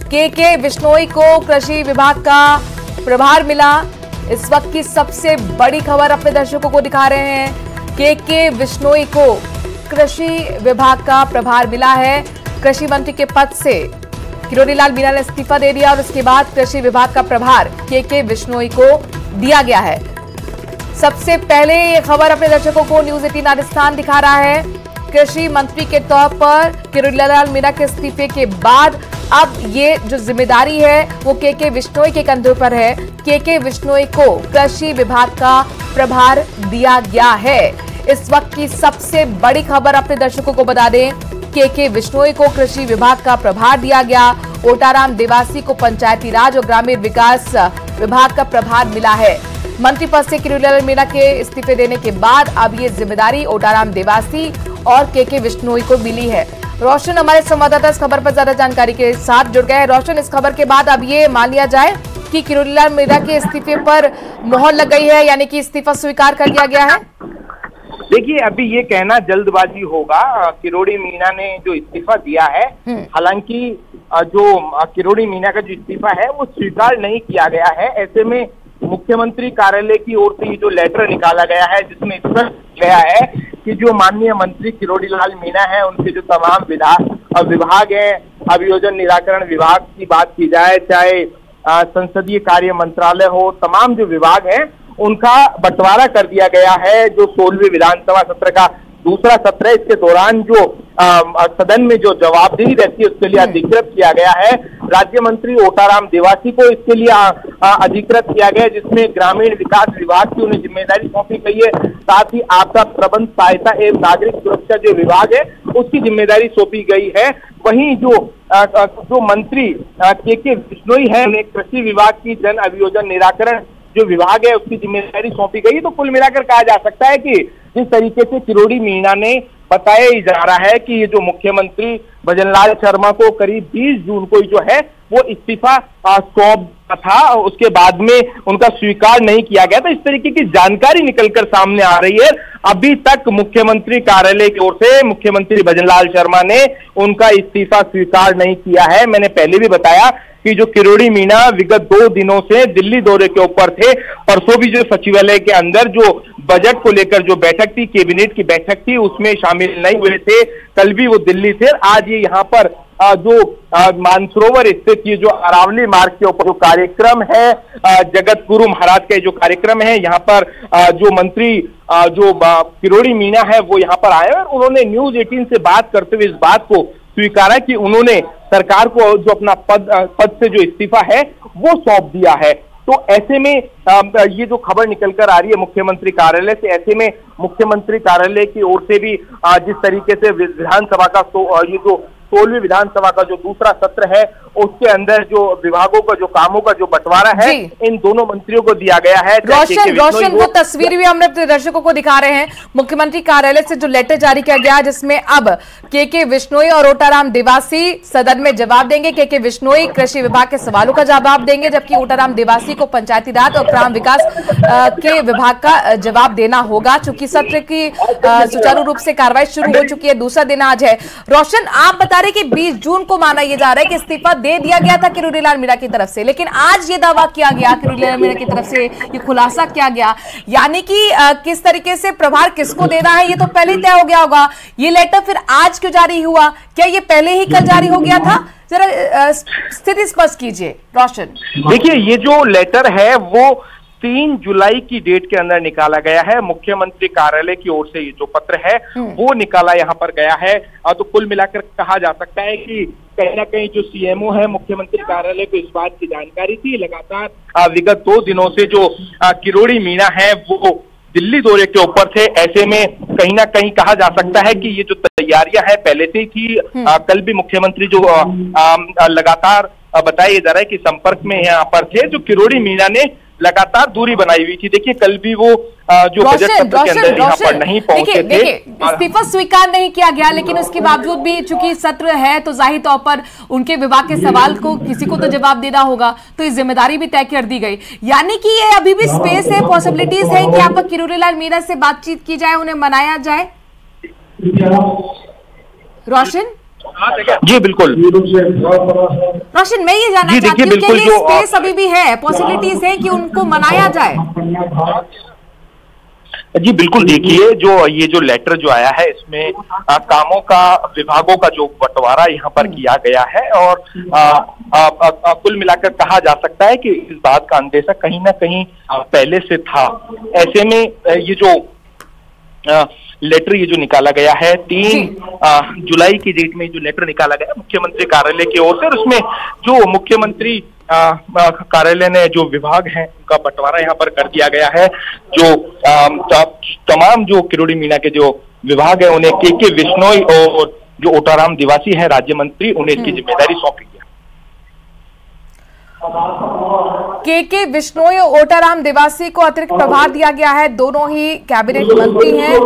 के बिश्नोई को कृषि विभाग का प्रभार मिला। इस वक्त की सबसे बड़ी खबर अपने दर्शकों को दिखा रहे हैं। के बिश्नोई को कृषि विभाग का प्रभार मिला है। कृषि मंत्री के पद से किरोड़ी लाल मीणा ने इस्तीफा दे दिया और उसके बाद कृषि विभाग का प्रभार के बिश्नोई को दिया गया है। सबसे पहले ये खबर अपने दर्शकों को न्यूज 18 राजस्थान दिखा रहा है। कृषि मंत्री के तौर पर किरोड़ी लाल मीणा के इस्तीफे के बाद अब ये जो जिम्मेदारी है वो के बिश्नोई के कंधों पर है। के बिश्नोई को कृषि विभाग का प्रभार दिया गया है। इस वक्त की सबसे बड़ी खबर अपने दर्शकों को बता दें, के बिश्नोई को कृषि विभाग का प्रभार दिया गया। ओटाराम देवासी को पंचायती राज और ग्रामीण विकास विभाग का प्रभार मिला है। मंत्री पद से किरोड़ी लाल मीणा के इस्तीफे देने के बाद अब ये जिम्मेदारी ओटाराम देवासी और के बिश्नोई को मिली है। रोशन हमारे संवाददाता इस खबर पर ज्यादा जानकारी के साथ जुड़ गए हैं। रोशन, इस खबर के बाद अब ये मान लिया जाए कि किरोड़ी लाल मीणा के इस्तीफे पर मोहर लग गई है, यानी कि इस्तीफा स्वीकार कर लिया गया है? देखिए, अभी ये कहना जल्दबाजी होगा। किरोड़ी मीणा ने जो इस्तीफा दिया है, हालांकि जो किरोड़ी मीणा का जो इस्तीफा है वो स्वीकार नहीं किया गया है। ऐसे में मुख्यमंत्री कार्यालय की ओर से ये जो लेटर निकाला गया है जिसमें स्पष्ट गया है कि जो माननीय मंत्री किरोड़ी लाल मीणा है उनके जो तमाम विभाग हैं, अभियोजन निराकरण विभाग की बात की जाए, चाहे संसदीय कार्य मंत्रालय हो, तमाम जो विभाग हैं उनका बंटवारा कर दिया गया है। जो 16वें विधानसभा सत्र का दूसरा सत्र है, इसके दौरान जो सदन में जो जवाबदेही रहती है उसके लिए अधिकृत किया गया है। राज्य मंत्री ओटाराम देवासी को इसके लिए अधिकृत किया गया, जिसमें ग्रामीण विकास विभाग की उन्हें जिम्मेदारी सौंपी गई है। साथ ही आपदा प्रबंध सहायता एवं नागरिक सुरक्षा जो विभाग है उसकी जिम्मेदारी सौंपी गई है। वहीं जो मंत्री के बिश्नोई है उन्हें कृषि विभाग की जन अभियोजन निराकरण जो विभाग है उसकी जिम्मेदारी सौंपी गई। तो कुल मिलाकर कहा जा सकता है कि जिस तरीके से किरोड़ी मीणा ने बताया जा रहा है कि ये जो मुख्यमंत्री भजनलाल शर्मा को करीब 20 जून को जो है वो इस्तीफा सौंपा था, उसके बाद में उनका स्वीकार नहीं किया गया। तो इस तरीके की जानकारी निकलकर सामने आ रही है। अभी तक मुख्यमंत्री कार्यालय की ओर से मुख्यमंत्री भजनलाल शर्मा ने उनका इस्तीफा स्वीकार नहीं किया है। मैंने पहले भी बताया कि जो किरोड़ी मीणा विगत 2 दिनों से दिल्ली दौरे के ऊपर थे। परसों भी जो सचिवालय के अंदर जो बजट को लेकर जो बैठक थी, कैबिनेट की बैठक थी, उसमें शामिल नहीं हुए थे। कल भी वो दिल्ली थे। आज ये यहाँ पर जो मानसरोवर स्थित ये जो अरावली मार्ग के ऊपर जो कार्यक्रम है, जगत गुरु महाराज का जो कार्यक्रम है, यहाँ पर जो मंत्री जो किरोड़ी मीणा है वो यहाँ पर आए और उन्होंने न्यूज 18 से बात करते हुए इस बात को स्वीकारा कि उन्होंने सरकार को जो अपना पद से जो इस्तीफा है वो सौंप दिया है। तो ऐसे में ये जो खबर निकलकर आ रही है मुख्यमंत्री कार्यालय से, ऐसे में मुख्यमंत्री कार्यालय की ओर से भी जिस तरीके से विधानसभा का ये जो 16वीं विधानसभा का जो दूसरा सत्र है उसके अंदर जो विभागों का जो कामों का जो बंटवारा है इन दोनों मंत्रियों को दिया गया है। रोशन वो तस्वीर भी हम अपने दर्शकों को दिखा रहे हैं। मुख्यमंत्री कार्यालय से जो लेटर जारी किया गया जिसमें अब के बिश्नोई और ओटाराम देवासी सदन में जवाब देंगे। के बिश्नोई कृषि विभाग के सवालों का जवाब देंगे, जबकि ओटाराम देवासी को पंचायती राज और ग्राम विकास के विभाग का जवाब देना होगा। चूंकि सत्र की सुचारू रूप से कार्रवाई शुरू हो चुकी है, दूसरा दिन आज है। रोशन, आप बता रहे कि 20 जून को माना यह जा रहा है कि इस्तीफा दे दिया गया था किरोड़ी लाल मीणा की तरफ से, लेकिन आज ये दावा किया गया किरोड़ी लाल मीणा की तरफ से, ये खुलासा किया गया, यानी कि किस तरीके से प्रभार किसको देना है ये तो पहले ही तय हो गया होगा। ये लेटर फिर आज क्यों जारी हुआ? क्या ये पहले ही कल जारी हो गया था? जरा स्थिति स्पष्ट कीजिए रोशन। देखिए, ये जो लेटर है वो 3 जुलाई की डेट के अंदर निकाला गया है। मुख्यमंत्री कार्यालय की ओर से ये जो पत्र है वो निकाला यहाँ पर गया है। तो कुल मिलाकर कहा जा सकता है कि कहीं ना कहीं जो सीएमओ है मुख्यमंत्री कार्यालय को इस बात की जानकारी थी। लगातार विगत 2 दिनों से जो किरोड़ी मीणा है वो दिल्ली दौरे के ऊपर थे। ऐसे में कहीं ना कहीं कहा जा सकता है कि ये जो तैयारियां हैं पहले से ही थी। कल भी मुख्यमंत्री जो लगातार बताया जा रहा है कि संपर्क में यहाँ पर थे। जो किरोड़ी मीणा ने लगातार दूरी बनाई हुई थी। देखिए, कल भी वो जो बजट सत्र के अंदर यहाँ पर नहीं पहुंचे थे। इस्तीफा स्वीकार नहीं किया गया, लेकिन उसके बावजूद भी चूंकि सत्र है तो जाहिर तौर पर उनके विभाग के सवाल को किसी को तो जवाब देना होगा, तो इस जिम्मेदारी भी तय कर दी गई। यानी कि ये अभी भी स्पेस है, पॉसिबिलिटीज है कि आप किरोड़ी लाल मीणा से बातचीत की जाए, उन्हें मनाया जाए। रोशन, जी बिल्कुल रोशन, मैं ये जानना चाहती हूँ कि ये स्पेस अभी भी है, पॉसिबिलिटीज है कि उनको मनाया जाए? जी बिल्कुल, देखिए ये जो लेटर जो आया है इसमें कामों का, विभागों का जो बंटवारा यहाँ पर किया गया है और कुल मिलाकर कहा जा सकता है कि इस बात का अंदेशा कहीं ना कहीं पहले से था। ऐसे में ये जो लेटर ये जो निकाला गया है 3 जुलाई की डेट में जो लेटर निकाला गया मुख्यमंत्री कार्यालय की ओर से, और उसमें जो मुख्यमंत्री कार्यालय ने जो विभाग हैं उनका बंटवारा यहाँ पर कर दिया गया है। जो तमाम जो किरोड़ी मीना के जो विभाग है उन्हें के विश्नोई और जो ओटाराम दिवासी है राज्य मंत्री, उन्हें इसकी जिम्मेदारी सौंपी गई। के विश्नोई और ओटाराम दिवासी को अतिरिक्त प्रभार दिया गया है। दोनों ही कैबिनेट मंत्री हैं।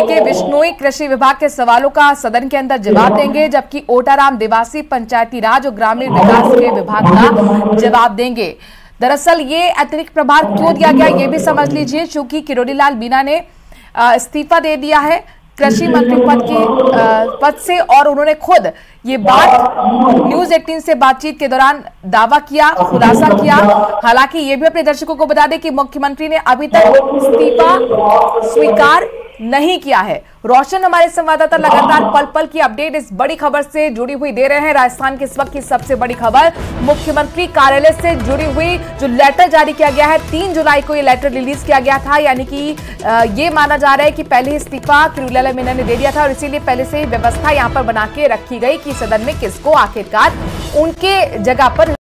के विश्नोई कृषि विभाग के सवालों का सदन के अंदर जवाब देंगे, जबकि ओटाराम दिवासी पंचायती राज और ग्रामीण विकास के विभाग का जवाब देंगे। दरअसल ये अतिरिक्त प्रभार क्यों दिया गया ये भी समझ लीजिए, चूंकि किरोड़ी लाल मीणा ने इस्तीफा दे दिया है कृषि मंत्री पद से, और उन्होंने खुद ये बात न्यूज 18 से बातचीत के दौरान दावा किया, खुलासा किया। हालांकि ये भी अपने दर्शकों को बता दें कि मुख्यमंत्री ने अभी तक इस्तीफा स्वीकार नहीं किया है। रोशन, हमारे संवाददाता लगातार पल पल की अपडेट इस बड़ी खबर से जुड़ी हुई दे रहे हैं। राजस्थान की इस वक्त की सबसे बड़ी खबर मुख्यमंत्री कार्यालय से जुड़ी हुई जो लेटर जारी किया गया है, 3 जुलाई को ये लेटर रिलीज किया गया था, यानी कि ये माना जा रहा है कि पहले इस्तीफा किरोड़ी लाल मीणा ने दे दिया था और इसीलिए पहले से ही व्यवस्था यहाँ पर बना के रखी गई कि सदन में किसको आखिरकार उनके जगह पर